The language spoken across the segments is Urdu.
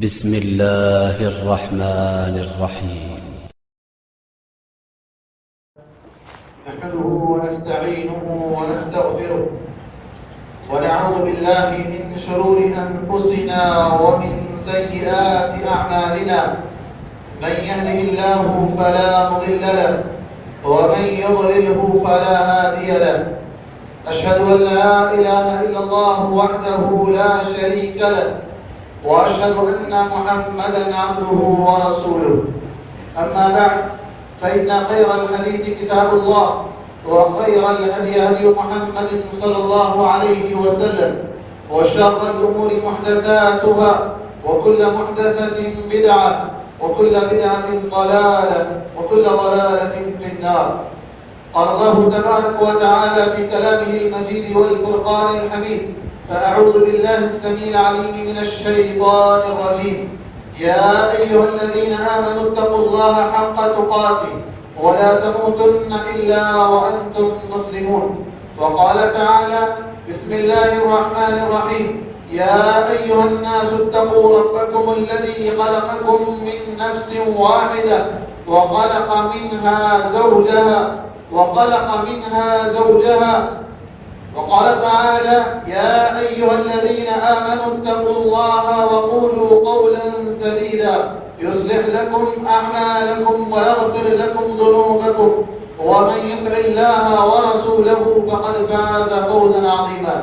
بسم الله الرحمن الرحيم. نحمده ونستعينه ونستغفره ونعوذ بالله من شرور أنفسنا ومن سيئات أعمالنا. من يهده الله فلا مضل له ومن يضلله فلا هادي له. أشهد أن لا إله إلا الله وحده لا شريك له وأشهد أن محمدًا عبده ورسوله. أما بعد فإن خير الحديث كتاب الله وخير الهدي هدي محمد صلى الله عليه وسلم وشر الأمور محدثاتها وكل محدثة بدعة وكل بدعة ضلالة وكل ضلالة في النار. قال الله تبارك وتعالى في كلامه المجيد والفرقان الحميد: فأعوذ بالله السميع العليم من الشيطان الرجيم. يا أيها الذين آمنوا اتقوا الله حق تقاته ولا تموتن إلا وأنتم مسلمون. وقال تعالى: بسم الله الرحمن الرحيم. يا أيها الناس اتقوا ربكم الذي خلقكم من نفس واحدة وخلق منها زوجها وقال تعالى: يا أيها الذين آمنوا اتقوا الله وقولوا قولا سديدا يصلح لكم أعمالكم ويغفر لكم ذنوبكم ومن يطع الله ورسوله فقد فاز فوزا عظيما.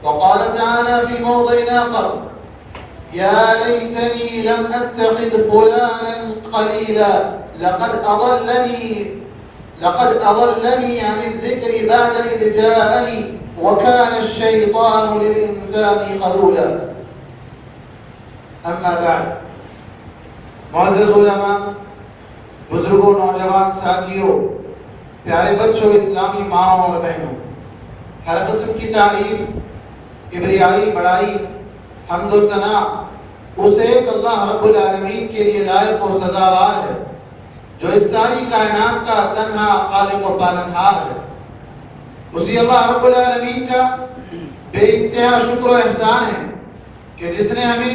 وقال تعالى في موضع آخر: يا ليتني لم أتخذ فلانا خليلا لقد أضلني عن الذكر بعد إذ جاءني وكان الشيطان للإنسان خذولا. اما بعد، معزز علماء، بزرگوں، نوجوان ساتھیوں، پیارے بچوں، اسلامی ماں اور بہنوں، ہر قسم کی تعریف، کبریائی، بڑائی، حمد و ثنا اس ایک اللہ رب العالمین کے لیے لائق و سزاوار ہے جو اس ساری کائنات کا تنہا خالق و پالنہار ہے. اسی اللہ رب العالمین کا بے انتہا شکر و احسان ہے کہ جس نے ہمیں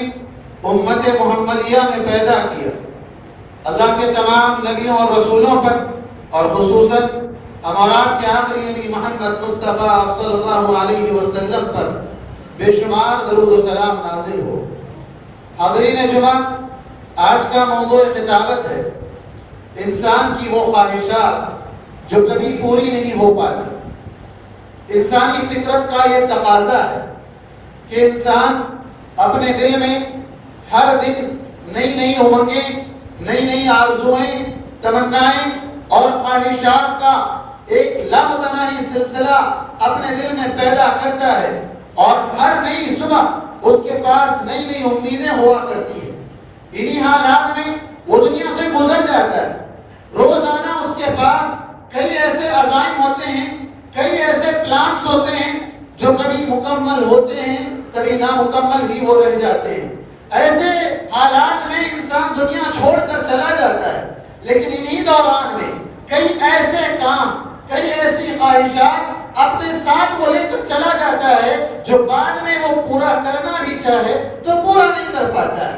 امت محمدیہ میں پیدا کیا. اللہ کے تمام نبیوں اور رسولوں پر اور خصوصاً ہم اور آپ کے آخری نبی محمد مصطفیٰ صلی اللہ علیہ وسلم پر بے شمار درود و سلام نازل ہو. حاضرین جمعہ، آج کا موضوع خطابت ہے انسان کی وہ خواہشات جو کبھی پوری نہیں ہو پاتی. انسانی فطرت کا یہ تقاضا ہے کہ انسان اپنے دل میں ہر دن نئی امنگیں، نئی آرزوئیں، تمنائیں اور خواہشات کا ایک لامتناہی سلسلہ اپنے دل میں پیدا کرتا ہے، اور ہر نئی صبح اس کے پاس نئی امیدیں ہوا کرتی ہیں. انہی حالات میں وہ دنیا سے گزر جاتا ہے. روزانہ اس کے پاس کئی ایسے عزائم ہوتے ہیں، کئی ایسے پلانس ہوتے ہیں جو کبھی مکمل ہوتے ہیں، کبھی نامکمل ہی وہ رہ جاتے ہیں. ایسے حالات میں انسان دنیا چھوڑ کر چلا جاتا ہے، لیکن انہی دوران میں کئی ایسے کام، کئی ایسی خواہشات اپنے ساتھ وہ لے کر چلا جاتا ہے جو بعد میں وہ پورا کرنا بھی چاہے تو پورا نہیں کر پاتا ہے.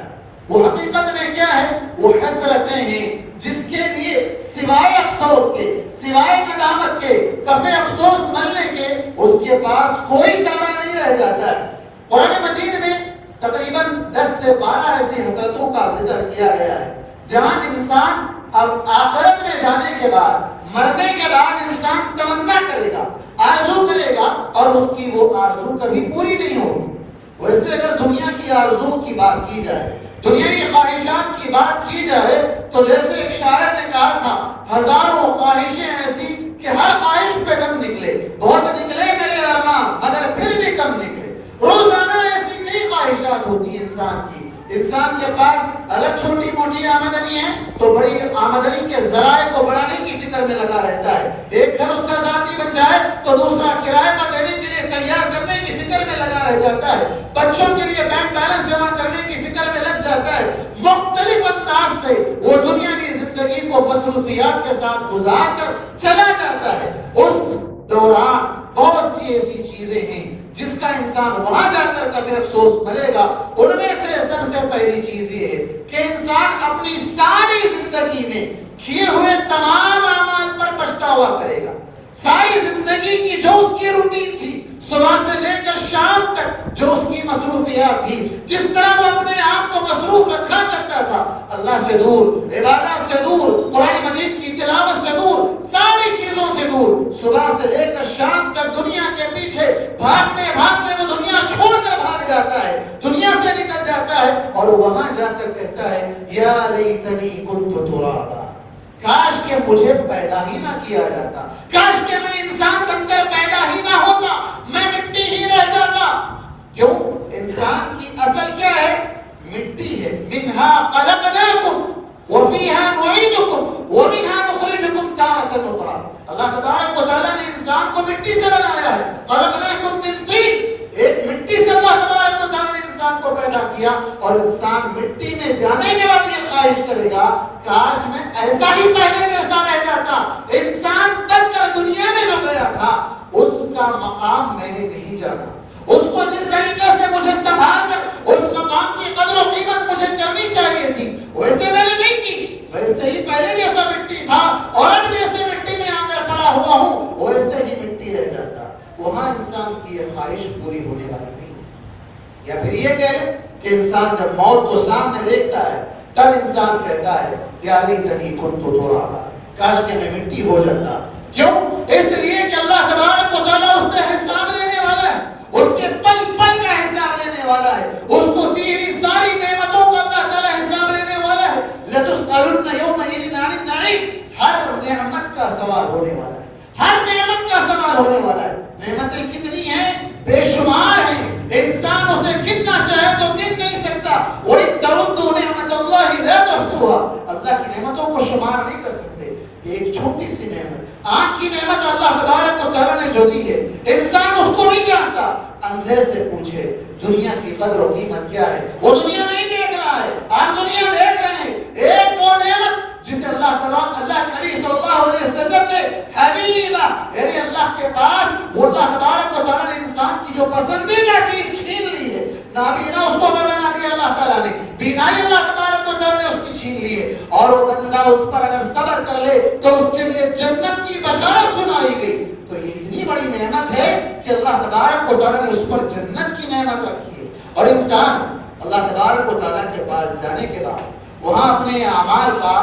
وہ حقیقت میں کیا ہے؟ وہ حسرتیں ہیں جس کے لیے سوائے افسوس کے، سوائے ندامت کے، کفِ افسوس ملنے کے اس کے پاس کوئی چارہ نہیں رہ جاتا ہے. قرآن مجید میں تقریباً 10 سے 12 ایسی حسرتوں کا ذکر کیا گیا ہے جہاں انسان اب آخرت میں جانے کے بعد، مرنے کے بعد انسان تمنا کرے گا، آرزو کرے گا، اور اس کی وہ آرزو کبھی پوری نہیں ہوگی. ویسے اگر دنیا کی آرزو کی بات کی جائے، دنیاوی خواہشات کی بات کی جائے، تو جیسے ایک شاعر نے کہا تھا: ہزاروں خواہشیں ایسی کہ ہر خواہش پہ دم نکلے، بہت نکلے میرے ارمان مگر پھر بھی کم نکلے. روزانہ ایسی کئی خواہشات ہوتی ہیں انسان کی. انسان کے پاس اگر چھوٹی موٹی آمدنی ہے تو بڑی آمدنی کے ذرائع کو بڑھانے کی فکر میں لگا رہتا ہے. ایک گھر اس کا ذاتی بن جائے تو دوسرا کرائے پر دینے کے لیے تیار کرنے کی فکر میں لگا رہ جاتا ہے. بچوں کے لیے بینک بیلنس جمع کرنے کی فکر میں لگ جاتا ہے. مختلف انداز سے وہ دنیاوی زندگی کو مصروفیات کے ساتھ گزار کر چلا جاتا ہے. اس دوران بہت سی ایسی چیزیں ہیں جس جس کا انسان وہاں جا کر کبھی افسوس ملے گا، ان میں سے سب سے پہلی چیز یہ ہے کہ انسان اپنی ساری زندگی میں کیے ہوئے تمام اعمال پر پچھتاوا کرے گا. ساری زندگی کی جو اس کی روٹین تھی، صبح سے لے کر شام تک جو اس کی مصروفیات تھی، جس طرح وہ اپنے آپ کو مصروف رکھا کرتا تھا، اللہ سے دور، عبادات سے دور، قرآن مجید کی تلاوت سے دور، ساری چیزوں سے دور، صبح سے لے کر شام تک دنیا کے پیچھے بھاگتے بھاگتے وہ دنیا چھوڑ کر بھاگ جاتا ہے، دنیا سے نکل جاتا ہے، اور وہاں جا کر کہتا ہے یا لیتنی کنت ترابا، کاش کہ مجھے پیدا ہی نہ کیا جاتا، کاش کہ میں انسان بن کر پیدا ہی نہ ہوتا، میں مٹی ہی رہ جاتا. کیوں؟ انسان کی اصل کیا ہے؟ مٹی ہے. منہا خلقناکم وفیہا نعیدکم ومنہا نخرجکم تارۃ اخری. اللہ تبارک و تعالیٰ نے انسان کو مٹی سے بنایا ہے. خلقناکم من طین، ایک مٹی سے اللہ تبارک و تعالیٰ نے انسان کو پیدا کیا، اور انسان مٹی میں جانے کے بعد یہ خواہش کرے گا کاش میں ایسا ہی پہلے جیسا رہ جاتا. انسان بن کر دنیا میں جو گیا تھا اس کا مقام میں نے نہیں جانا، اس کو جس طریقے سے مجھے سنبھال کر اس مقام کی قدر و قیمت مجھے کرنی چاہیے تھی ویسے میں نے نہیں کی. ویسے ہی پہلے جیسا مٹی تھا اور اب جیسے مٹی میں آ کر پڑا ہوا ہوں ویسے ہی مٹی رہ جاتا. وہاں انسان کی یہ خواہش پوری ہونے والی نہیں. یا پھر یہ کہے کہ انسان جب موت کو سامنے دیکھتا ہے تب انسان کہتا ہے یا لیتنی کنت ترابا، کاش کہ میں مٹی ہو جاتا. کیوں؟ اس لیے کہ اللہ تبارک و تعالیٰ اس سے حساب لینے والا ہے، اس کے پل پل کا حساب لینے والا ہے، اس کو دی ہوئی ساری نعمتوں کا اللہ تعالیٰ حساب لینے والا ہے. لَتُسْأَلُنَّ يَوْمَئِذٍ عَنِ النَّعِيمِ، ہر نعمت کا سوال ہونے والا ہے، ہر نعمت کا سوال ہونے والا ہے. نعمتیں کتنی ہیں؟ بے شمار ہیں. انسان اسے گننا چاہے تو گن نہیں سکتا. وَإِن تَعُدُّوا نِعْمَتَ اللَّهِ لَا تُحْصُوهَا، اللہ کی نعمتوں کو شمار نہیں کر سکتے. ایک چھوٹی سی نعمت، آنکھ کی نعمت اللہ تبارک و تعالیٰ نے جو دی ہے، انسان اس کو نہیں جانتا. اندھے سے پوچھے دنیا کی قدر و قیمت کیا ہے، وہ دنیا نہیں دیکھ رہا ہے، آپ دنیا دیکھ رہے ہیں. ایک وہ نعمت جسے اللہ کے نبی صلی اللہ علیہ وسلم نے حبیبہ، یعنی اللہ کے پاس وہ اللہ تبارک و تعالیٰ نے انسان کی جو پسندیدہ چیز چھین لی ہے. نابینا اس کو بنا دیا اللہ تعالیٰ نے، بینائی اللہ تبارک و تعالیٰ نے اس کی چھین لی ہے، اور وہ بندہ اس پر اگر صبر کر لے تو اس کے لیے جنت کی بشارت سنائی گئی. تو یہ اتنی بڑی نعمت ہے کہ اللہ تبارک و تعالیٰ نے اس پر جنت کی نعمت رکھی ہے. اور انسان اللہ تبارک و تعالیٰ کے پاس جانے کے بعد وہاں اپنے اعمال کا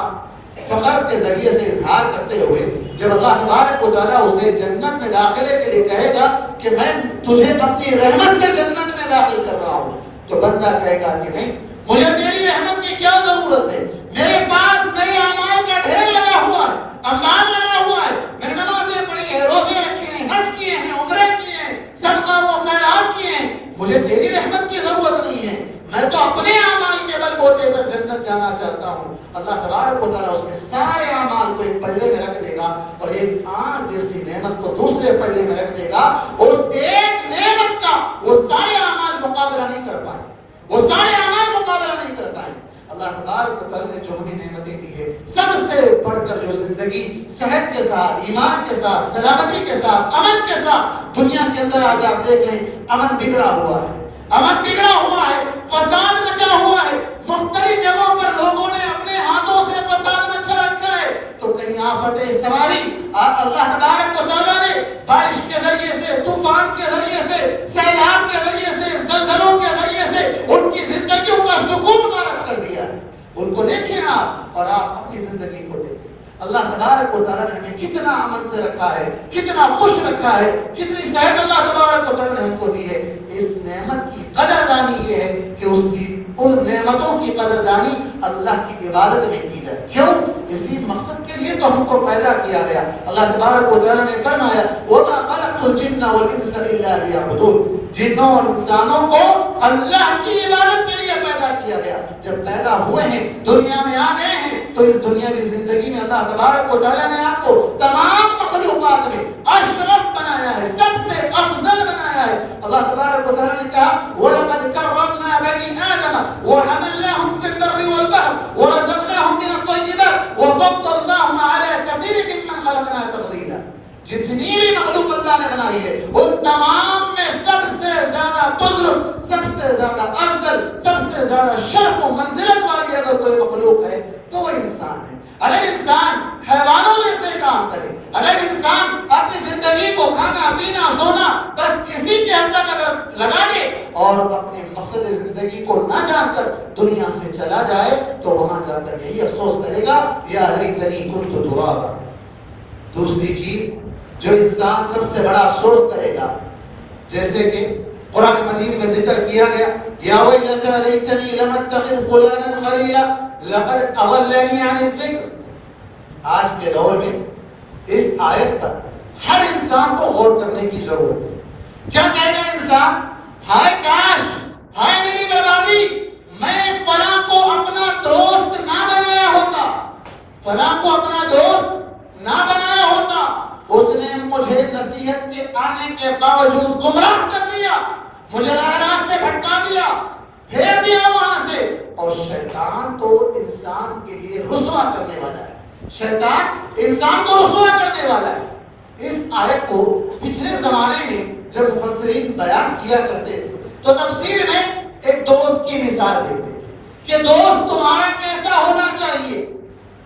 فخر کے ذریعے سے اظہار کرتے ہوئے جب اللہ تبارک و تعالیٰ اسے جنت میں داخلے کے لیے کہے گا کہ میں تجھے اپنی رحمت سے جنت میں داخل کر رہا ہوں، تو بندہ کہے گا کہ نہیں، مجھے تیری رحمت کی کیا ضرورت ہے، میرے پاس میرے اعمال کا ڈھیر لگا ہوا ہے، انبار لگا ہوا ہے، میں نے نمازیں پڑھی ہیں، روزے رکھے ہیں، حج کیے ہیں، عمرے کیے ہیں، صدقہ و خیرات کیے ہیں، مجھے تیری رحمت کی ضرورت نہیں ہے، میں تو اپنے اعمال کے بل بوتے پر جنت جانا چاہتا ہوں. اللہ تبارک و تعالیٰ اس کے سارے اعمال کو ایک پلڑے میں رکھ دے گا اور ایک آنکھ جیسی نعمت کو دوسرے پلڑے میں رکھ دے گا. اس ایک نعمت کا وہ سارے اعمال مقابلہ نہیں کر پائے، وہ سارے اعمال مقابلہ نہیں کر پائے. اللہ تبارک و تعالیٰ نے جو ہمیں نعمتیں دی ہے، سب سے بڑھ کر جو زندگی صحت کے ساتھ، ایمان کے ساتھ، سلامتی کے ساتھ، امن کے ساتھ دنیا کے اندر آج آپ دیکھ لیں امن بگڑا ہوا ہے، امن بگڑا ہوا ہے، فساد مچا ہوا ہے. مختلف جگہوں پر لوگوں نے اپنے ہاتھوں سے فساد مچا رکھا ہے. تو کہیں آفت سواری اللہ تبارک و تعالیٰ نے بارش کے ذریعے سے، طوفان کے ذریعے سے، سیلاب کے ذریعے سے، زلزلوں کے ذریعے سے ان کی زندگیوں کا سکون غارت کر دیا ہے. ان کو دیکھیں آپ اور آپ اپنی زندگی کو دیکھیں. اللہ تبارک و تعالیٰ نے ہمیں کتنا امن سے رکھا ہے، کتنا خوش رکھا ہے، کتنی صحت اللہ تبارک و تعالیٰ نے ہم کو دی ہے. اس نعمت کی قدردانی یہ ہے کہ اس کی ان نعمتوں کی قدردانی اللہ کی عبادت میں کی جائے. کیوں؟ اسی مقصد کے لیے تو ہم کو پیدا کیا گیا. اللہ تبارک و تعالیٰ نے فرمایا وَمَا خَلَقْتُ الْجِنَّ وَالْإِنسَ إِلَّا لِيَعْبُدُونِ، جنوں اور انسانوں کو اللہ کی عبادت کے لیے پیدا کیا گیا. جب پیدا ہوئے ہیں، دنیا میں آ گئے ہیں، تو اس دنیاوی زندگی میں اللہ تبارک و تعالیٰ نے آپ کو تمام مخلوقات میں اشرف بنایا ہے، سب سے افضل بنایا ہے. اللہ تبارک و تعالیٰ نے کہا وَلَقَدْ كَرَّمْنَا بَنِي آدَمَ وَحَمَلْنَاهُمْ فِي الْبَرِّ وَالْبَحْرِ وَرَزَقْنَاهُم مِّنَ الطَّيِّبَاتِ وَفَضَّلْنَاهُمْ عَلَىٰ كَثِيرٍ مِّمَّنْ خَلَقْنَا تَفْضِيلًا. جتنی بھی مخلوق اللہ نے بنائی ہے ان تمام میں سب سے زیادہ بزرگ، سب سے زیادہ افضل، سب سے زیادہ شرف و منزلت والی اگر کوئی مخلوق ہے تو وہ انسان ہے۔ اگر انسان حیوانوں میں سے کام کرے، اگر انسان اپنی زندگی کو کھانا پینا سونا بس اسی کے حد تک اگر لگا دے اور اپنے مقصد زندگی کو نہ جان کر دنیا سے چلا جائے تو وہاں جا کر یہی افسوس کرے گا یا لیتنی کنت ترابا۔ دوسری چیز جو انسان سب سے بڑا افسوس کرے گا، جیسے کہ قرآن مجید میں ذکر کیا گیا یا ویلتی لیتنی لم اتخذ فلانا خلیلا لقد اضلنی عن الذکر۔ آج کے دور میں اس آیت پر ہر انسان کو غور کرنے کی ضرورت ہے۔ کیا کہے گا انسان؟ ہائے کاش، ہائے میری بربادی، میں فلاں کو اپنا دوست نہ بنایا ہوتا، فلاں کو اپنا دوست نہ بنایا ہوتا، اس نے مجھے نصیحت کے آنے کے باوجود گمراہ کر دیا، مجھے راہ راست سے بھٹکا دیا، پھیر دیا وہاں سے۔ اور شیطان تو انسان کے لیے رسوا کرنے والا ہے، شیطان انسان کو رسوا کرنے والا ہے۔ اس آیت کو پچھلے زمانے میں جب مفسرین بیان کیا کرتے تھے تو تفسیر میں ایک دوست کی مثال دیتے تھے کہ دوست تمہارا کیسا ہونا چاہیے۔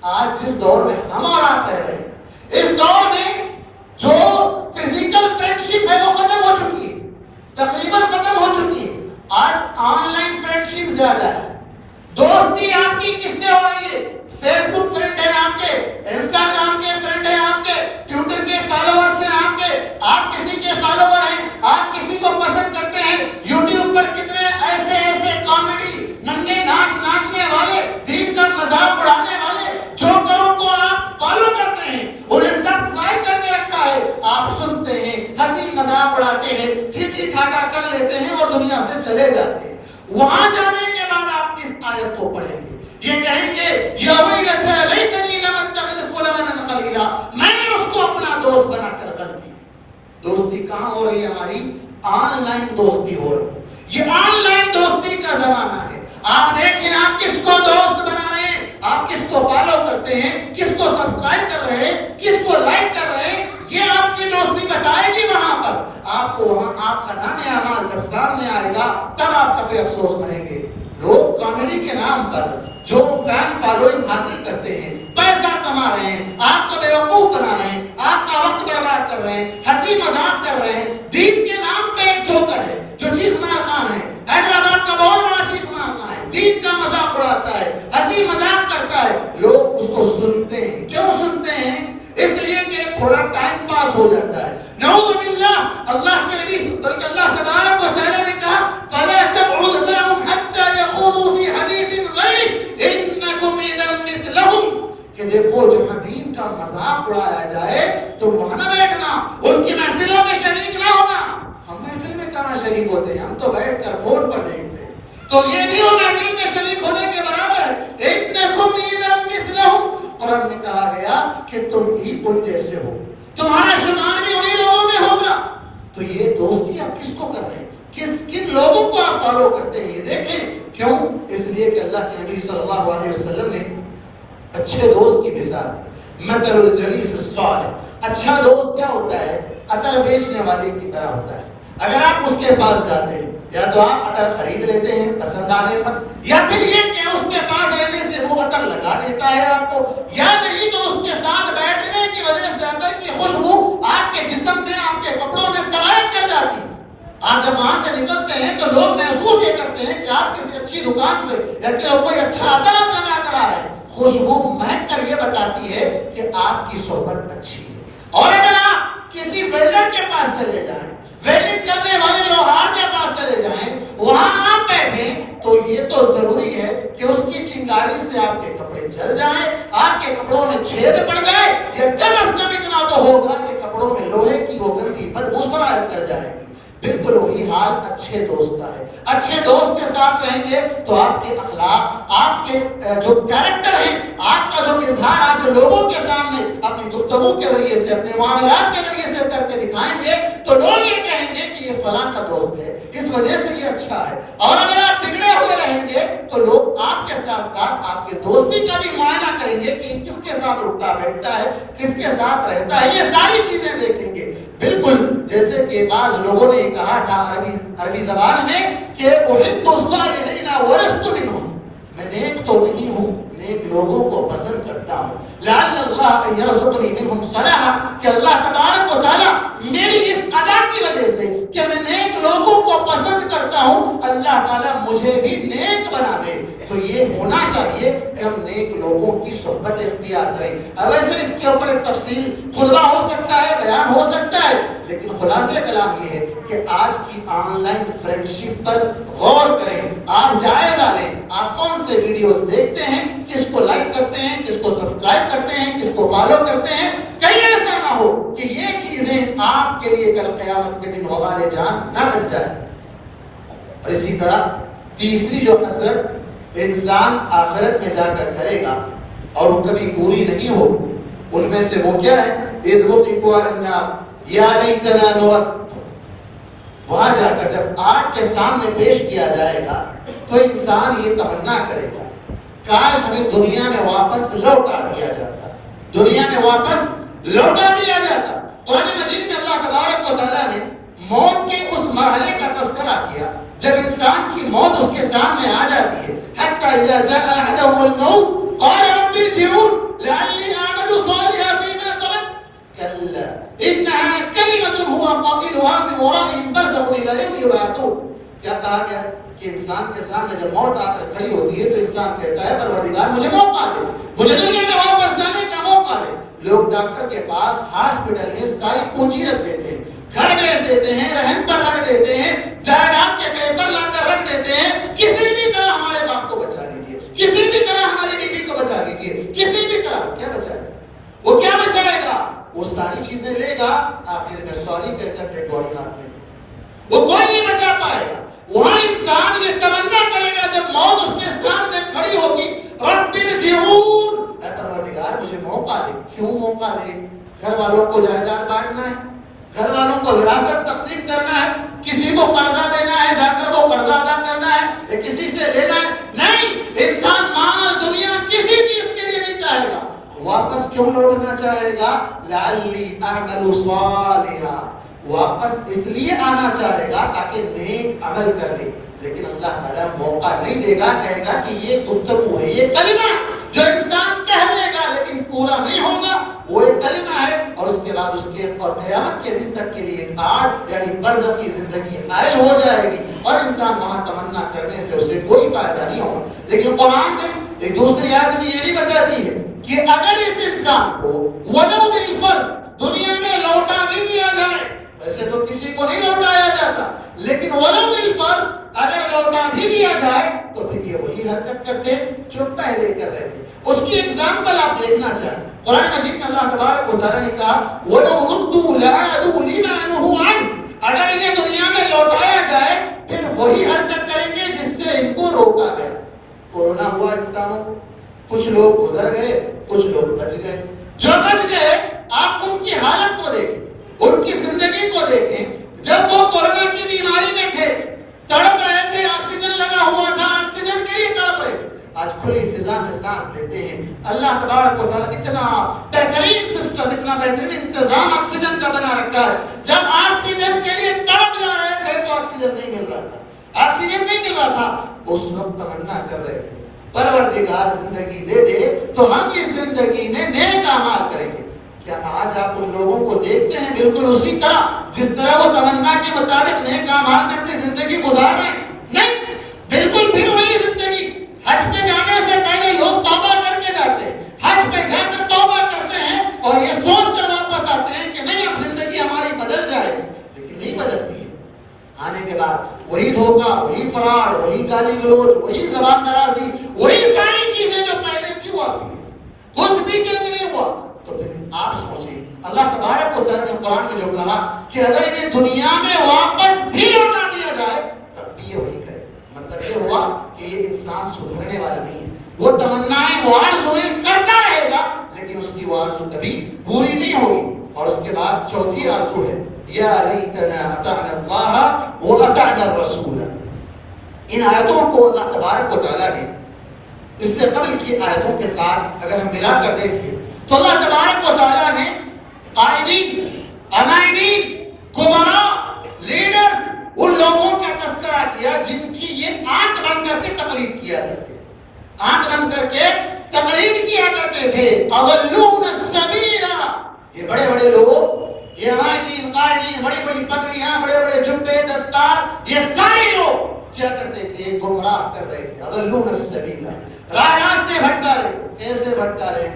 آج جس دور میں ہم اور آپ رہ رہے ہیں، اس دور میں جو فزیکل فرینڈشپ ہے وہ ختم ہو چکی ہے، تقریباً ختم ہو چکی ہے۔ آج آن لائن فرینڈشپ زیادہ ہے۔ دوستی آپ کی کس سے ہو رہی ہے؟ فیس بک فرینڈ ہے آپ کے، انسٹاگرام کے فرینڈ ہے آپ کے، ٹویٹر کے فالوورز ہیں آپ کے، آپ کسی کے فالوور ہیں، آپ کسی کو پسند کرتے ہیں۔ یوٹیوب پر کتنے ایسے ایسے کامیڈی ننگے ناچنے والے، دین کا مذاق اڑانے والے جو کرو کو آپ فالو کرتے ہیں، انہیں سبسکرائب کر کے رکھا ہے، آپ سنتے ہیں، ہنسی مذاق اڑاتے ہیں، ٹھیٹھی ٹھاٹا کر لیتے ہیں اور دنیا سے چلے جاتے ہیں۔ وہاں جانے کے بعد آپ اس آیت کو پڑھیں گے، یہ کہیں گے یا ویلتی لیتنی لم اتخذ فلانا خلیلا، میں نے اس کو اپنا دوست بنا کر غلطی۔ دوستی کہاں ہو رہی ہے ہماری؟ آن لائن دوستی ہو رہی ہے۔ یہ آن لائن دوستی کا زمانہ ہے۔ آپ دیکھیں آپ کس کو دوست بنا رہے ہیں، آپ کس کو فالو کرتے ہیں، کس کو سبسکرائب کر رہے ہیں، کس کو لائک کر رہے ہیں، یہ آپ کی دوستی بتائے گی وہاں پر۔ آپ کو وہاں آپ کا نام اعمال جب سامنے آئے گا تب آپ کا کوئی افسوس بنیں گے۔ لوگ کامیڈی کے نام پر جو فین فالوئنگ حاصل کرتے ہیں، پیسہ کما رہے ہیں، آپ کو بیوقوف بنا رہے ہیں، آپ کا وقت برباد کر رہے ہیں، ہنسی مذاق کر رہے ہیں۔ دین کے نام پہ ایک جوکر ہے جو چیخ مار خان ہے، حیدرآباد کا بہت بڑا چیخ مار خان ہے، دین کا مذاق اڑاتا ہے، ہنسی مذاق کرتا ہے، لوگ اس کو سنتے ہیں۔ کیوں سنتے ہیں؟ اس لیے کہ تھوڑا ٹائم پاس ہو جاتا ہے۔ نعوذ باللہ، اللہ کے نبی بلکہ اللہ تبارک و تعالی نے کہا فَلَا تَقْعُدْ مَعَهُمْ حَتَّى يَخُوضُوا فِي حَدِيثٍ غَيْرِهِ إِنَّكُمْ إِذًا مِثْلَهُمْ، کہ دیکھو جہاں دین کا مذاق اڑایا جائے تو وہاں نہ بیٹھنا، ان کی محفلوں میں شریک نہ ہونا۔ ہم محفل میں کہاں شریک ہوتے ہیں؟ ہم تو بیٹھ کر فون پر دیکھتے ہیں، تو یہ بھی وہ محفل میں شریک ہونے کے برابر ہے۔ إِنَّكُمْ إِذًا مِثْلَهُمْ، قرآن میں کہا گیا کہ تم بھی ان جیسے ہو، تمہارا شمار بھی انہی لوگوں میں ہوگا۔ تو یہ دوستی آپ کس کو کر رہے ہیں؟ کن لوگوں کو آپ فالو کرتے ہیں؟ یہ دیکھیں۔ کیوں؟ اس لیے کہ اللہ کے نبی صلی اللہ علیہ وسلم نے اچھے دوست کی مثال دی، مثل الجلیس الصالح۔ اچھا دوست کیا ہوتا ہے؟ عطر بیچنے والے کی طرح ہوتا ہے۔ اگر آپ اس کے پاس جاتے ہیں یا تو آپ عطر خرید لیتے ہیں پسند آنے پر، یا پھر یہ کہ اس کے پاس رہنے سے وہ عطر لگا دیتا ہے آپ کو، یا نہیں تو اس کے ساتھ بیٹھنے کی وجہ سے عطر کی خوشبو آپ کے جسم میں، آپ کے کپڑوں میں سرایت کر جاتی ہے۔ آپ جب وہاں سے نکلتے ہیں تو لوگ محسوس یہ کرتے ہیں کہ آپ کسی اچھی دکان سے یا کہ کوئی اچھا عطر آپ لگا کر آ رہے ہیں۔ خوشبو مہک کر یہ بتاتی ہے کہ آپ کی صحبت اچھی ہے۔ اور اگر آپ کسی ویلڈر کے پاس چلے جائیں، ویلڈنگ کرنے والے لوہار کے پاس چلے جائیں، وہاں آپ بیٹھیں، تو یہ تو ضروری ہے کہ اس کی چنگاری سے آپ کے کپڑے جل جائیں، آپ کے کپڑوں میں چھید پڑ جائے، یا کم از کم اتنا تو ہوگا کہ کپڑوں میں لوہے کی وہ گندی بدبو سرایت کر جائے گی۔ بالکل وہی حال اچھے دوست کا ہے. اچھے دوست کے ساتھ رہیں گے تو آپ کے اخلاق، آپ کے جو کیریکٹر ہیں، آپ کا جو اظہار آپ جو لوگوں کے سامنے اپنی گفتگو کے ذریعے سے، اپنے معاملات کے ذریعے سے کر کے دکھائیں گے تو لوگ یہ کہیں گے کہ یہ فلاں کا دوست ہے، اس وجہ سے یہ اچھا ہے. اور اگر آپ بگڑے ہوئے رہیں گے تو لوگ آپ کے ساتھ ساتھ آپ کے دوستی کا بھی معائنہ کریں گے کہ کس کے ساتھ اٹھتا بیٹھتا ہے، کس کے ساتھ رہتا ہے، یہ ساری چیزیں دیکھیں گے. بالکل جیسے کہ بعض لوگوں نے کہا تھا عربی زبان میں کہ احب الصالحین ولست منهم، میں نیک تو نہیں ہوں، نیک لوگوں کو پسند کرتا ہوں. لعل اللہ ان یرزقنی منهم صلاحا، کہ اللہ تبارک و تعالی میری اس ادا کی وجہ سے کہ میں نیک لوگوں کو پسند کرتا ہوں، اللہ تعالی مجھے بھی نیک بنا دے. تو یہ ہونا چاہیے کہ ہم نیک لوگوں کی صحبت اختیار کریں. اب ویسے اس کے اوپر ایک تفصیل خطبہ ہو سکتا ہے، بیان ہو سکتا ہے، لیکن خلاصہ کلام یہ ہے کہ آج کی آن لائن فرینڈشپ پر غور کریں. آپ جائزہ لیں، آپ کون سے ویڈیوز دیکھتے ہیں، کس کو لائک کرتے ہیں، کس کو سبسکرائب کرتے ہیں، کس کو فالو کرتے ہیں. کہیں ایسا نہ ہو کہ یہ چیزیں آپ کے لیے کل قیامت کے دن وبال جان نہ بن جائے. اور اسی طرح تیسری جو حسرت انسان آخرت میں جا کر کرے گا اور وہ کبھی پوری نہیں ہو، ان میں سے وہ کیا ہے؟ اذ وقفوا علی النار یا لیتنا نرد. وہاں جا کر جب آگ کے سامنے پیش کیا جائے گا تو انسان یہ تمنا کرے گا کاش ہمیں دنیا میں واپس لوٹا دیا جاتا، دنیا میں واپس لوٹا دیا جاتا. قرآن مجید میں اللہ تبارک و تعالیٰ نے موت کے اس مرحلے کا تذکرہ کیا جب انسان کی موت اس کے سامنے آ جاتی ہے. حتی اذا جاء احدهم الموت قال رب ارجعون لعلی اعمل صالحا فیما ترکت کلا انها کلمۃ هو قائلها من ورائهم برزخ الى یوم یبعثون. کیا کہا گیا کہ انسان کے سامنے جب موت آ کر کھڑی ہوتی ہے تو انسان کہتا ہے پروردگار مجھے موقع دے، مجھے دنیا میں واپس جانے کا موقع دے. لوگ ڈاکٹر کے پاس ہاسپٹل میں ساری پونجی رکھ دیتے ہیں، گھر بیچ دیتے ہیں، رہن پر رکھ دیتے ہیں، جائیداد کے پیپر لا کر رکھ دیتے ہیں. کسی بھی طرح ہمارے باپ کو بچا لیجیے، کسی بھی طرح ہماری بیوی کو بچا لیجیے، کسی بھی طرح. کیا بچائے گا وہ؟ کیا بچائے گا؟ وہ ساری چیزیں لے گا، آخر میں سوری کہہ کر ڈیڈ باڈی ہاتھ میں وہ کوئی نہیں بچا پائے گا. وہاں انسان یہ تمنا کرے گا جب موت اس کے سامنے کھڑی ہوگی رب ارجعون، اے پروردگار مجھے موقع دے. کیوں موقع دے؟ گھر والوں کو جائیداد بانٹنا ہے، گھر والوں کو وراثت تقسیم کرنا ہے، کسی کو قرضہ دینا ہے، جا کر وہ قرضہ ادا کرنا ہے، یا کسی سے لینا ہے. نہیں، انسان مال دنیا کسی چیز کے لیے نہیں چاہے گا. واپس کیوں لوٹنا چاہے گا؟ لعلی اعمل صالحا، واپس اس لیے آنا چاہے گا تاکہ نیک عمل کر لے. لیکن اللہ تعالیٰ موقع نہیں دے گا، کہے گا کہ یہ گفتگو ہے، یہ کلمہ جو انسان کہہ لے گا لیکن پورا نہیں ہوگا، وہ ایک کلمہ ہے. اور اس کے بعد اس کے اور قیامت کے دن تک کے لیے آٹھ یعنی برزخی زندگی حائل ہو جائے گی اور انسان وہاں تمنا کرنے سے اسے کوئی فائدہ نہیں ہوگا. لیکن قرآن میں ایک دوسری آیت میں یہ بھی بتاتی ہے کہ اگر اس انسان کو ولو بالفرض دنیا میں لوٹا بھی دیا جائے، ویسے تو کسی کو نہیں لوٹایا جاتا، لیکن ولو بالفرض اگر لوٹا بھی دیا جائے تو پھر یہ وہی حرکت کرتے جو پہلے کر رہے تھے. اس کی ایگزامپل آپ دیکھنا چاہیں، قرآن مجید میں اللہ تبارک و تعالیٰ نے کہا وَلَوْ رُدُّوا لَعَادُوا لِمَا نُهُوا عَنْهُ، اگر انہیں دنیا میں لوٹایا جائے پھر وہی حرکت کریں گے جس سے ان کو روکا گیا. کورونا ہوا انسانوں کو، کچھ لوگ گزر گئے، کچھ لوگ بچ گئے. جو بچ گئے آپ ان کی حالت کو دیکھیں، ان کی زندگی کو دیکھیں. جب وہ کورونا کی بیماری میں تھے، تڑپ رہے تھے، آکسیجن لگا ہوا تھا، آکسیجن کے لیے تڑپ رہے تھے. آج کھلی فضا میں سانس لیتے ہیں. اللہ تبارک و تعالیٰ اتنا بہترین سسٹم، اتنا بہترین انتظام آکسیجن کا بنا رکھا ہے. جب آکسیجن کے لیے تڑپ جا رہے تھے تو آکسیجن نہیں مل رہا تھا، آکسیجن نہیں مل رہا تھا. اس وقت تمنا کر رہے تھے پروردگار زندگی دے دے تو ہم اس زندگی میں نیک اعمال کریں گے. کیا آج آپ ان لوگوں کو دیکھتے ہیں بالکل اسی طرح جس طرح وہ تمنا کے مطابق نیک اعمال میں اپنی زندگی گزار رہے ہیں؟ نہیں، بالکل پھر وہی زندگی. حج پہ جانے سے پہلے لوگ توبہ کر کے جاتے ہیں، حج پہ جا کر توبہ کرتے ہیں اور یہ سوچ کر واپس آتے ہیں کہ نہیں اب زندگی ہماری بدل جائے، لیکن نہیں بدلتی ہے. آنے کے بعد وہی دھوکہ، وہی فراڈ، وہی گالی گلوچ، وہی زبان درازی، وہی ساری چیزیں جو پہلے تھی وہ اب کچھ بھی چینج نہیں ہوا. تو پھر آپ سوچیں اللہ تبارک و تعالیٰ نے قرآن میں جو کہا کہ اگر انہیں دنیا میں واپس بھی لوٹا دیا جائے تب بھی یہ وہی کرے. مطلب یہ ہوا کہ یہ انسان سدھرنے والا نہیں ہے. وہ تمنائیں وہ آرزویں کرتا رہے گا لیکن اس کی وہ آرزو کبھی پوری نہیں ہوگی. اور اس کے بعد چوتھی آرزو ہے یا لیتنا اطعنا اللہ واطعنا الرسول. ان آیتوں کو اللہ تبارک و تعالیٰ نے اس سے قبل کی آیتوں کے ساتھ اگر ہم ملا کر دیکھیں تو اللہ تبارک و تعالیٰ نے قائدین، عمائدین، کبراء، لیڈرز، ان لوگوں کا تذکرہ کیا جن کی یہ آنکھ بند کر کے تقلید کیا کرتے، آنکھ بند کر کے تقلید کیا کرتے تھے. اضلون السبیل. یہ بڑے بڑے لوگ، یہ عمائدین، قائدین، بڑی بڑی پگڑیاں، بڑے بڑے جبے، دستار، یہ سارے لوگ کیا کرتے تھے؟ گمراہ کر رہے تھے. اضلون السبیل. راہ راست سے بھٹکا رہے. کیسے بھٹکا رہے؟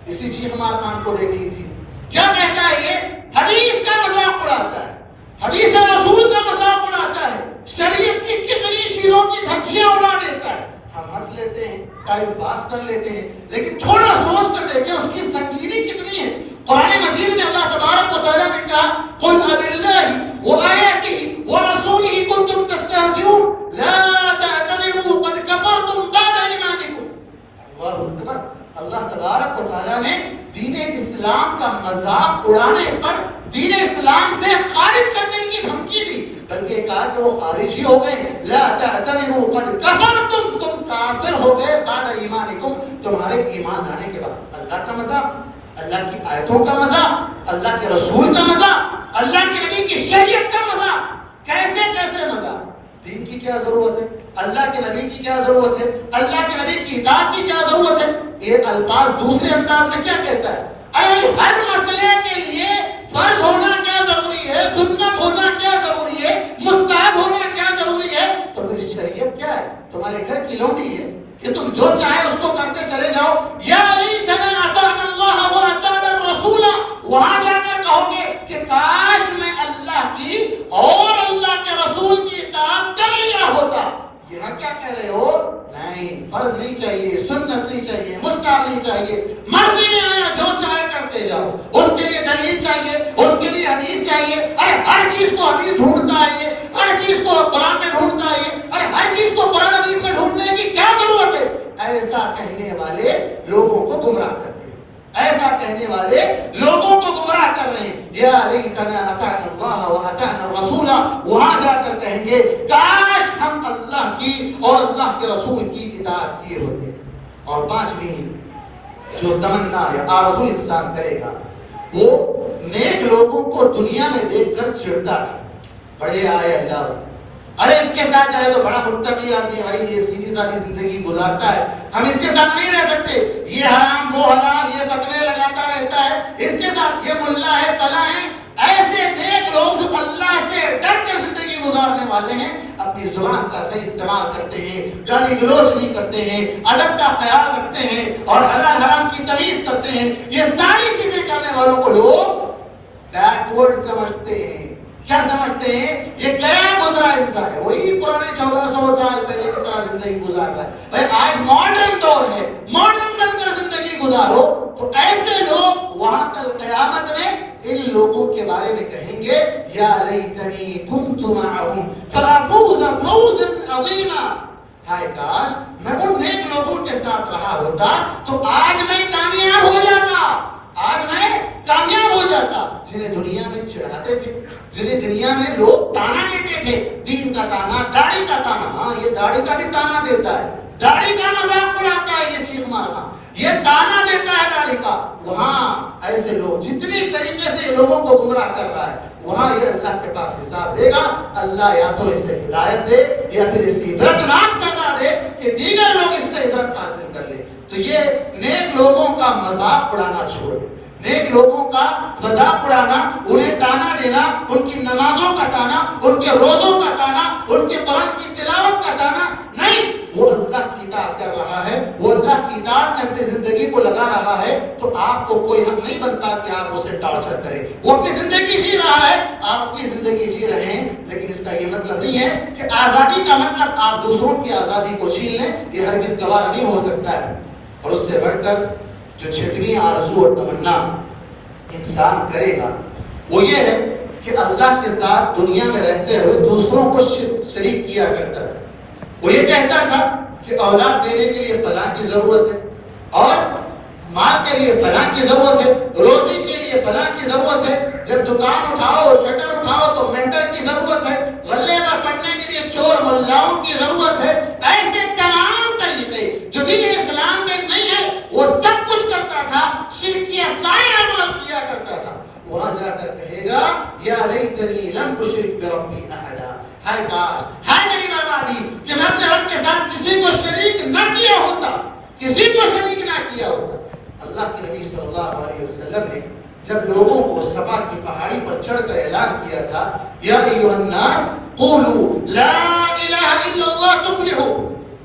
اسی چیخ مار خان کو دیکھ لیجیے. کیا کہتا ہے؟ یہ حدیث کا مذاق اڑاتا ہے، حدیث رسول کا مذاق اڑاتا ہے، شریعت کی کتنی چیزوں کی دھجیاں اڑا دیتا ہے. ہم ہنس لیتے ہیں، ٹائم پاس کر لیتے ہیں، لیکن تھوڑا سوچ کر دیکھیں اس کی سنگینی کتنی ہے. قرآن مجید میں اللہ تبارک و تعالیٰ نے کہا قل اباللہ وآیاتہ ورسولہ کنتم تستہزئون لا تعتذروا قد کفرتم بعد ایمانکم. اللہ اکبر. اللہ تبارک و تعالیٰ نے دین اسلام کا مذاق اڑانے پر دین اسلام سے خارج کرنے کی دھمکی دی، بلکہ کہا کہ وہ خارج ہی ہو گئے. لا تعتذروا قد کفرتم، تم کافر ہو گئے بعد ایمانکم، تمہارے ایمان لانے کے بعد. اللہ کا مذاق، اللہ کی آیتوں کا مذاق، اللہ کے رسول کا مذاق، اللہ کے نبی کی شریعت کا مذاق. کیسے کیسے مذاق؟ دین کی کیا ضرورت ہے؟ اللہ کے نبی کی کیا ضرورت ہے؟ اللہ کے نبی کی اطاعت کی کیا ضرورت ہے؟ یہ الفاظ دوسرے انداز میں کیا کہتا ہے؟ ارے ہر مسئلے کے لیے فرض ہونا کیا ضروری ہے، سنت ہونا کیا ضروری ہے، مستحب ہونا کیا ضروری ہے؟ تو پھر شریعت کیا ہے؟ تمہارے گھر کی لونڈی ہے کہ تم جو چاہے اس کو کرتے چلے جاؤ. یا لیتنا اطعنا اللہ واطعنا الرسول. وہاں جا کر کہو گے کہ کاش میں اللہ کی اور اللہ کے رسول کی اطاعت کر لیا ہوتا. یہاں کیا کہہ رہے ہو؟ نہیں، فرض نہیں چاہیے، سنت نہیں چاہیے، مستحب نہیں چاہیے، مرضی میں آیا جو چاہے کرتے جاؤ. اس کے لیے دلیل چاہیے، اس کے لیے حدیث چاہیے. ارے ہر چیز کو حدیث ڈھونڈتا ہے، ہر چیز کو قرآن میں ڈھونڈتا ہے، ارے ہر چیز کو قرآن حدیث میں ڈھونڈنے کی کیا ضرورت ہے؟ ایسا کہنے والے لوگوں کو گمراہ کرتے ہیں، ایسا کہنے والے لوگوں کو گمراہ کر رہے ہیں. یا لیتنا اطعنا اللہ واطعنا الرسول. وہاں جا کر کہیں گے کاش ہم اللہ کی اور اللہ کے رسول کی اطاعت کیے ہوتے. اور پانچویں جو تمنا یا آرزو انسان کرے گا وہ نیک لوگوں کو دنیا میں دیکھ کر چڑھتا تھا. بڑے آئے اللہ، ارے اس کے ساتھ چلے تو بڑا متقی آدمی، بھائی یہ سیدھی سادھی زندگی گزارتا ہے، ہم اس کے ساتھ نہیں رہ سکتے، یہ حرام وہ حلال، یہ فتوے لگاتا رہتا ہے، اس کے ساتھ یہ ملا ہے فلاں ہے. ایسے نیک لوگ جو اللہ سے ڈر کر زندگی گزارنے والے ہیں اپنی زبان کا صحیح استعمال کرتے ہیں، گالی گلوچ نہیں کرتے ہیں، ادب کا خیال رکھتے ہیں اور حلال حرام کی تمیز کرتے ہیں. یہ ساری چیزیں کرنے والوں کو لوگ بیکورڈ سمجھتے ہیں. کیا سمجھتے ہیں؟ یہ گیا گزرا انسان ہے، وہی پرانے 1400 سال پہلے کی طرح زندگی گزار رہا ہے. بھائی آج ماڈرن دور ہے، ماڈرن بن کر زندگی گزارو. تو ایسے لوگ وہاں کل قیامت میں ان لوگوں کے بارے میں کہیں گے یا لیتنی کنت معہم فافوز فوزا عظیما. ہائے کاش میں ان نیک لوگوں کے ساتھ رہا ہوتا تو آج میں کامیاب ہو جاتا، آج میں کامیاب ہو جاتا. جنہیں دنیا میں چڑھاتے تھے، جنہیں دنیا میں لوگ تانا دیتے تھے، دین کا تانا، داڑھی کا تانا. ہاں یہ داڑھی کا بھی تانا دیتا ہے، داڑھی کا مذاق اڑاتا ہے، یہ چیخ مارنا، یہ تانا دیتا ہے داڑھی کا. وہاں ایسے لوگ جتنی طریقے سے لوگوں کو گمراہ کر رہا ہے وہاں یہ اللہ کے پاس حساب دے گا. اللہ یا تو اسے ہدایت دے یا پھر اسے عبرتناک سزا دے کہ دیگر لوگ اس سے عبرت حاصل کر لیں. تو یہ نیک لوگوں کا مذاق اڑانا چھوڑ، نیک لوگوں کا مذاق اڑانا، انہیں تانا دینا، ان کی نمازوں کا تانا، ان کے روزوں کا تانا، ان کے قرآن کی تلاوت کا تانا نہیں. وہ اللہ کی اطاعت کر رہا ہے، وہ اللہ کی اطاعت میں اپنی زندگی کو لگا رہا ہے تو آپ کو کوئی حق نہیں بنتا کہ آپ اسے ٹارچر کریں. وہ اپنی زندگی جی رہا ہے، آپ اپنی زندگی جی رہے ہیں، لیکن اس کا یہ مطلب نہیں ہے کہ آزادی کا مطلب آپ دوسروں کی آزادی کو چھین لیں. یہ ہرگز گوارا نہیں ہو سکتا ہے. اور اس سے بڑھ کر جو چھٹویں آرزو اور تمنا انسان کرے گا وہ یہ ہے کہ اللہ کے ساتھ دنیا میں رہتے ہوئے دوسروں کو شریک کیا کرتا تھا. وہ یہ کہتا تھا کہ اولاد دینے کے لیے فلاں کی ضرورت ہے، اور مال کے لیے فلاں کی ضرورت ہے، روزی کے لیے فلاں کی ضرورت ہے، جب دکان اٹھاؤ شٹر اٹھاؤ تو مینٹر کی ضرورت ہے، غلے پر پڑھنے کے لیے چور ملاؤں کی ضرورت ہے. ایسے تمام طریقے جو دین اسلام میں نہیں ہے وہ سب کچھ کرتا تھا، شرکیہ سارے اعمال کیا کرتا تھا. وہاں جا کر کہے گا یا لیتنی لم اشرک بربی احدا، ہائے کاش، ہائے میری بربادی کہ میں اپنے رب کے ساتھ کسی کو شریک نہ کیا ہوتا، کسی کو شریک نہ کیا ہوتا. اللہ کے نبی صلی اللہ علیہ وسلم نے جب لوگوں کو صفا کی پہاڑی پر چڑھ کر اعلان کیا تھا یا ایھا الناس قولوا لا الہ الا اللہ تفلحوا،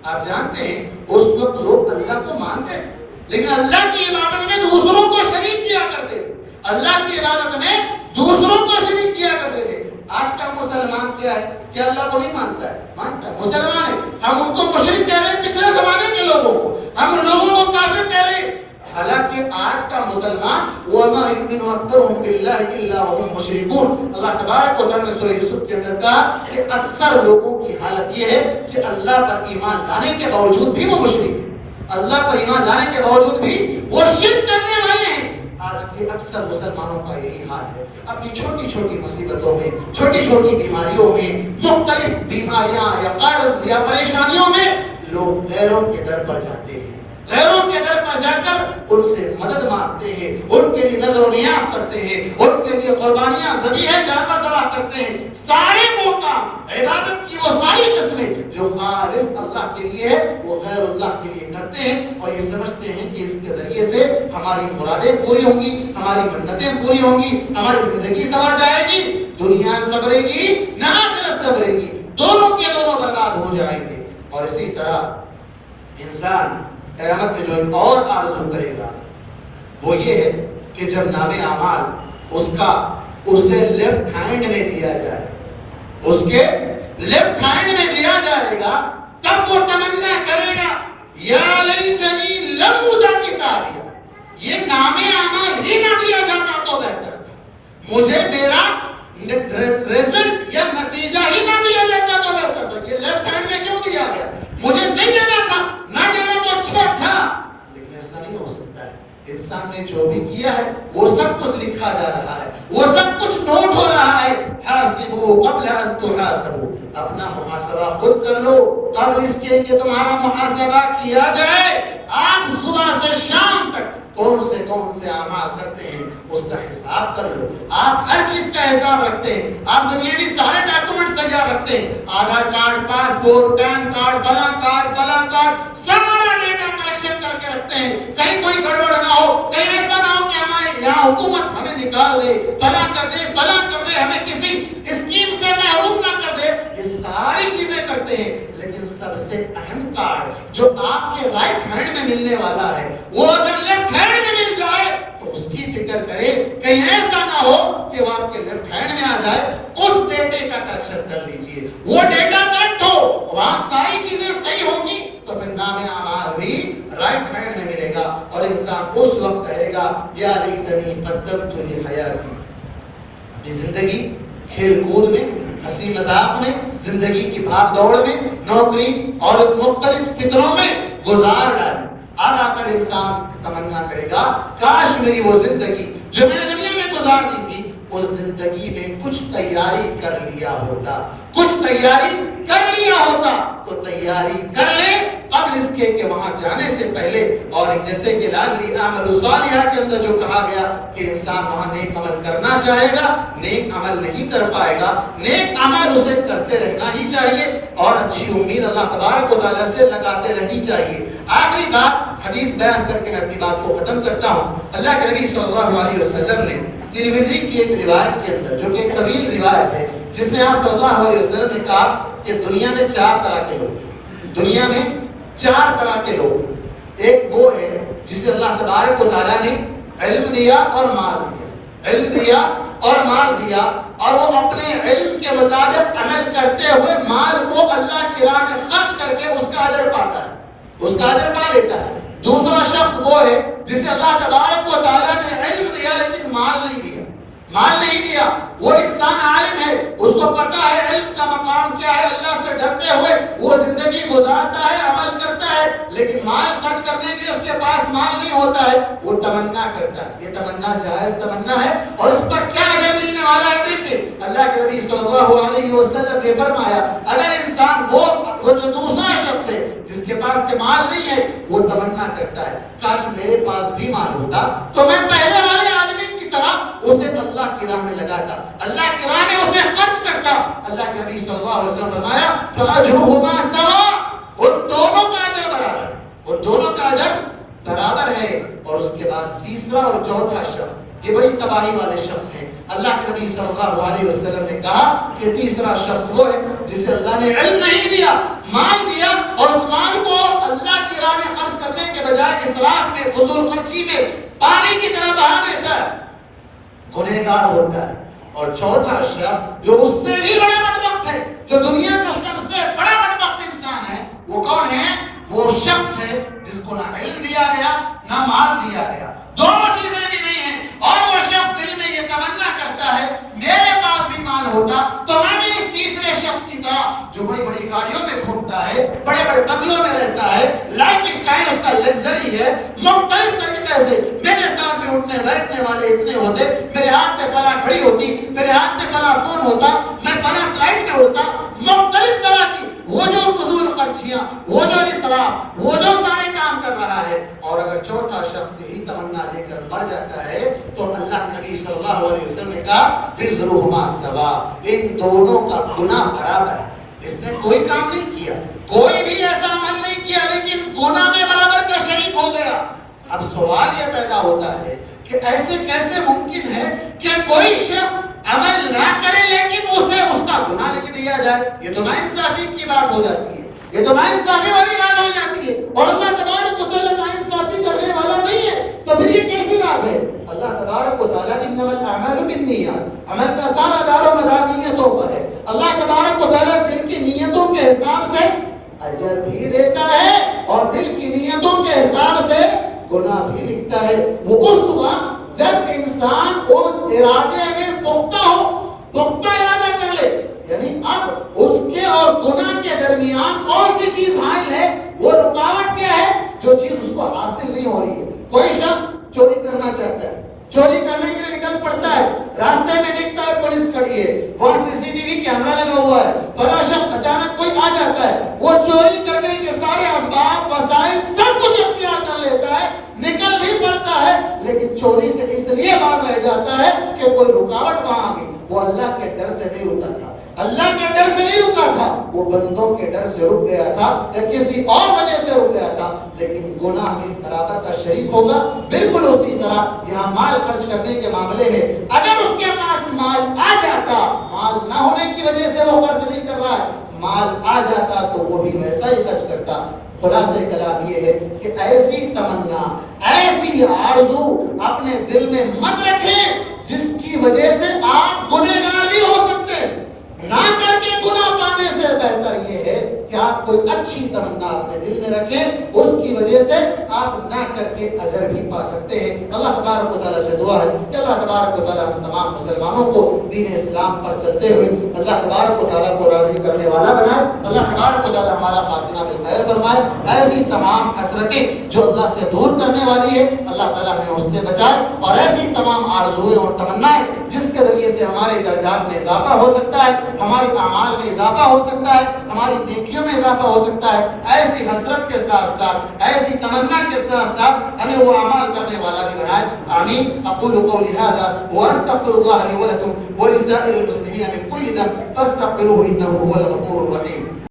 آپ جانتے ہیں اس وقت لوگ اللہ کو مانتے تھے لیکن اللہ کی عبادت میں دوسروں کو شریک کیا کرتے تھے، اللہ کی عبادت میں دوسروں کو شریک کیا کرتے تھے. آج کا مسلمان کیا ہے کہ اللہ کو نہیں مانتا ہے؟ مانتا ہے، مسلمان ہے. ہم ان کو مشرک کہہ رہے ہیں، پچھلے زمانے کے لوگوں کو ہم لوگوں کو کافر کہہ رہے ہیں. حالانکہ آج کا مسلمان وَمَا يُؤْمِنُ أَكْثَرُهُم بِاللَّهِ إِلَّا وَهُمْ مُشْرِكُونَ، اللہ تبارک و تعالیٰ نے سورہ یوسف کے اندر کہا کہ اکثر لوگوں کی حالت یہ ہے کہ اللہ پر ایمان لانے کے باوجود بھی وہ مشرک، اللہ پر ایمان لانے کے باوجود بھی وہ شرک کرنے والے ہیں. آج کے اکثر مسلمانوں کا یہی حال ہے. اپنی چھوٹی چھوٹی مصیبتوں میں، چھوٹی چھوٹی بیماریوں میں، مختلف بیماریاں یا قرض یا پریشانیوں میں لوگ غیروں کے در پر جاتے ہیں، غیروں کے در پر جا کر ان سے مدد مانگتے ہیں، ان کے لیے نظر و نیاز کرتے ہیں، ان کے لیے قربانیاں ذبیحہ جانور ذبح کرتے ہیں. سارے موقع عبادت کی وہ ساری قسمیں جو خالص اللہ کے لیے ہے وہ غیر اللہ کے لیے کرتے ہیں، اور یہ سمجھتے ہیں کہ اس کے ذریعے سے ہماری مرادیں پوری ہوں گی، ہماری منتیں پوری ہوں گی، ہماری زندگی سنور جائے گی، دنیا سنورے گی نہ آخرت سنورے گی، دونوں کے دونوں برباد ہو جائیں گے. اور اسی طرح انسان قیامت میں جو ایک اور آرزو کرے گا وہ یہ ہے کہ جب نام اعمال اسے لیفٹ ہینڈ میں دیا جائے، اس کے لیفٹ ہینڈ میں دیا جائے گا، تب وہ تمنا کرے گا یا لیتنی لم اوت کتابیا، یہ نام اعمال ہی نہ دیا جاتا تو بہتر تھا، مجھے میرا رزلٹ یا نتیجہ ہی نہ دیا جاتا تو بہتر تھا. یہ لیفٹ ہینڈ میں کیوں دیا گیا؟ مجھے نہیں دینا تھا، نہ دینا تو اچھا تھا. لیکن ایسا نہیں ہو سکتا ہے. انسان نے جو بھی کیا ہے وہ سب کچھ لکھا جا رہا ہے، وہ سب کچھ نوٹ ہو رہا ہے. حاسبوا قبل ان تحاسبوا، اپنا محاسبہ خود کر لو قبل اس کے کہ تمہارا محاسبہ کیا جائے. آپ صبح سے شام تک کون سے اعمال کرتے ہیں اس کا حساب کر لو. آپ ہر چیز کا حساب رکھتے ہیں، آپ دنیاوی سارے ڈاکومنٹس تیار رکھتے ہیں، Aadhaar card, passport, PAN card, فلاں کارڈ، سارا ڈیٹا کلیکشن کر کے رکھتے ہیں. کہیں کوئی گڑبڑ نہ ہو، کہیں ایسا نہ ہو کہ ہمارے یہاں حکومت ہمیں نکال دے، فلاں کر دے، ہمیں کسی اسکیم سے محروم نہ کر دے. یہ ساری چیزیں کرتے ہیں، لیکن سب سے اہم کارڈ جو آپ کے رائٹ ہینڈ میں ملنے والا ہے وہ اگر لیفٹ ہینڈ میں مل جائے تو اس کی فکر کرے. کہیں ایسا نہ ہو کہ وہ آپ کے لیفٹ ہینڈ میں آ جائے. اس ڈیٹے کا کریکشن کر لیجئے، وہ ڈیٹا کریکٹ ہو، وہاں ساری چیزیں صحیح ہوں گی تو پھر نام اعمال بھی رائٹ ہینڈ میں ملے گا. اور انسان اس وقت کہے گا یا لیتنی قدمت لحیاتی، اپنی زندگی کھیل کود میں، ہنسی مذاق میں، زندگی کی بھاگ دوڑ میں، نوکری اور مختلف فکروں میں گزار ڈالی. اب آ کر انسان تمنا کرے گا کاش میری وہ زندگی جو میں نے دنیا میں گزار دی تھی اس زندگی میں کچھ تیاری کر لیا ہوتا، تو تیاری کر لے قبل اس کے وہاں جانے سے پہلے. اور جیسے کہ لعلی اعمل صالحا کے اندر جو کہا گیا کہ انسان وہاں نیک عمل کرنا چاہے گا، نیک عمل نہیں کر پائے گا، نیک عمل اسے کرتے رہنا ہی چاہیے اور اچھی امید اللہ تبارک و تعالیٰ سے لگاتے رہنی چاہیے. آخری بات حدیث بیان کر کے میں اپنی بات کو ختم کرتا ہوں. اللہ کے نبی صلی اللہ علیہ وسلم نے ترمذی کی ایک روایت کے اندر جو کہ ایک طویل روایت ہے جس میں آپ صلی اللہ علیہ وسلم نے کہا کہ دنیا میں چار طرح کے لوگ، ایک وہ ہے جسے اللہ تبارک و تعالیٰ نے علم دیا اور مال دیا اور وہ اپنے علم کے مطابق عمل کرتے ہوئے مال کو اللہ کی راہ میں خرچ کر کے اس کا اجر پاتا ہے، اس کا اجر پا لیتا ہے. دوسرا شخص وہ ہے جسے اللہ تبارک و تعالیٰ نے علم دیا لیکن مال نہیں دیا، مال نہیں دیا، وہ انسان عالم ہے، اس کو پتا ہے علم کا مقام کیا ہے، اللہ سے ڈرتے ہوئے وہ زندگی گزارتا ہے، عمل کرتا ہے، لیکن مال خرچ کرنے کے لیے اس کے پاس مال نہیں ہوتا ہے، وہ تمنا کرتا ہے۔ یہ تمنا جائز تمنا ہے اور اس پر کیا اجر ملنے والا ہے؟ دیکھیں اللہ کے نبی صلی اللہ علیہ وسلم نے فرمایا اگر انسان وہ جو دوسرا شخص ہے جس کے پاس کے مال نہیں ہے وہ تمنا کرتا ہے کاش میرے پاس بھی مال ہوتا تو میں پہلے والے آدمی کی طرح اسے اللہ کی راہ میں لگاتا، اللہ کی راہ میں اسے خرچ کرتا، اللہ کے نبی صلی اللہ علیہ وسلم فرمایا فَأَجْرُهُمَا سَوَاءٌ، ان دونوں کا اجر برابر ہے، ان دونوں کا اجر برابر ہے۔ اور اس کے بعد تیسرا اور چوتھا شخص یہ بڑی تباہی والے شخص ہیں۔ اللہ کے نبی صلی اللہ علیہ وسلم نے کہا کہ تیسرا شخص وہ ہے جسے اللہ نے علم نہیں دیا، مال دیا اور اس مال کو اللہ کی راہ میں خرچ کرنے کے بجائے اسراف میں، فضول خرچی میں پانی کی طرح بہا دیتا ہے، گنہگار ہوتا ہے۔ اور چوتھا شخص جو اس سے بھی بڑا بدبخت ہے، جو دنیا کا سب سے بڑا بدبخت انسان ہے، وہ کون ہے؟ وہ شخص ہے جس کو نہ علم دیا گیا نہ مال دیا گیا، دونوں چیزیں بھی نہیں ہیں، اور وہ شخص دل میں یہ تمنا کرتا ہے میرے پاس بھی مال ہوتا تو میں بھی اس تیسرے شخص کی طرح جو بڑی بڑی گاڑیوں میں گھومتا ہے، بڑے بڑے بنگلوں میں رہتا ہے، لائف اسٹائل اس کا لگژری ہے، مختلف طریقے سے میرے ساتھ میں اٹھنے بیٹھنے والے اتنے ہوتے، میرے ہاتھ میں فلاں گھڑی ہوتی، میرے ہاتھ میں فلاں فون ہوتا، میں فلاں فلائٹ میں ہوتا، مختلف طرح کی وہ جو فضول خرچیاں، وہ جو اسراف، وہ جو سارے کام کر رہا ہے۔ اور اگر چوتھا شخص یہی تمنا لے کر مر جاتا ہے تو اللہ کے نبی صلی اللہ علیہ وسلم نے کہا وزرهما سواء، ان دونوں کا گناہ برابر ہے۔ اس نے کوئی کام نہیں کیا، کوئی بھی ایسا عمل نہیں کیا لیکن گناہ میں برابر کا شریک ہو گیا۔ اب سوال یہ پیدا ہوتا ہے کہ ایسے کیسے ممکن ہے کہ کوئی شخص عمل نہ کرے لیکن اسے اس کا گناہ لکھ دیا جائے؟ یہ تو ناانصافی کی بات ہو جاتی ہے، یہ تو ناانصافی والی بات ہو جاتی ہے، اور اللہ تبارک و تعالیٰ ناانصافی کرنے والا نہیں ہے، تو پھر یہ کیسی بات ہے؟ اللہ تبارک و تعالیٰ انما الاعمال بالنیات، عمل کا سارا دار و مدار نیتوں پر ہے۔ اللہ تبارک و تعالیٰ دل کی نیتوں کے حساب سے اجر بھی دیتا ہے اور دل کی نیتوں کے حساب سے گناہ بھی لکھتا ہے۔ وہ اس وقت جب انسان اس ارادے میں پختہ ہو، پختہ ارادہ کر لے، یعنی اب اس کے اور گناہ کے درمیان کون سی چیز حائل ہے، وہ رکاوٹ کیا ہے جو چیز اس کو حاصل نہیں ہو رہی ہے۔ کوئی شخص چوری کرنا چاہتا ہے، چوری کرنے کے لیے نکل پڑتا ہے، راستے میں دیکھتا ہے پولیس کھڑی ہے، وہاں CCTV کیمرہ لگا ہوا ہے، بڑا شخص اچانک کوئی آ جاتا ہے، وہ چوری کرنے کے سارے اسباب وسائل سب کچھ اختیار کر لیتا ہے، نکل بھی پڑتا ہے، لیکن چوری سے اس لیے باز رہ جاتا ہے کہ کوئی رکاوٹ وہاں آ گئی۔ وہ اللہ کے ڈر سے نہیں رکا تھا، اللہ کے ڈر سے نہیں رکا تھا، وہ بندوں کے ڈر سے رک گیا تھا یا کسی اور وجہ سے رک گیا تھا، لیکن گناہ میں برابر کا شریک ہوگا۔ بالکل اسی طرح یہاں مال خرچ کرنے کے معاملے میں اگر اس کے پاس مال آ جاتا، مال نہ ہونے کی وجہ سے وہ خرچ نہیں کر رہا ہے، مال آ جاتا تو وہ بھی ویسا ہی خرچ کرتا۔ خلاصہ کلام یہ ہے کہ ایسی تمنا، ایسی آرزو اپنے دل میں مت رکھیں جس کی وجہ سے آپ گنہگار بھی ہو سکتے ہیں۔ نہ کر کے گناہ پانے سے بہتر یہ ہے کہ آپ کوئی اچھی تمنا اپنے دل میں رکھیں، اس کی وجہ سے آپ نہ کر کے اجر بھی پا سکتے ہیں۔ اللہ تبارک و تعالیٰ سے دعا ہے کہ اللہ تبارک و تعالیٰ ہم تمام مسلمانوں کو دین اسلام پر چلتے ہوئے اللہ تبارک و تعالیٰ کو راضی کرنے والا بنائے۔ اللہ تبارک و تعالیٰ ہمارا خاتمہ بالخیر فرمائے۔ ایسی تمام حسرتیں جو اللہ سے دور کرنے والی ہے اللہ تعالیٰ ہمیں اس سے بچائے، اور ایسی تمام آرزوئیں اور تمنائیں جس کے ذریعے سے ہمارے درجات میں اضافہ ہو سکتا ہے، ہمارے اعمال میں اضافہ ہو سکتا ہے، ہماری نیکیوں میں اضافہ ہو سکتا ہے، ایسی حسرت کے ساتھ ساتھ، ایسی تمنا کے ساتھ ساتھ ہمیں وہ اعمال کرنے والا بھی بنائے۔ آمین۔ اقول قولی هذا واستغفر الله لي ولكم ولسائر المسلمين من كل ذنب فاستغفروه انه هو الغفور الرحيم۔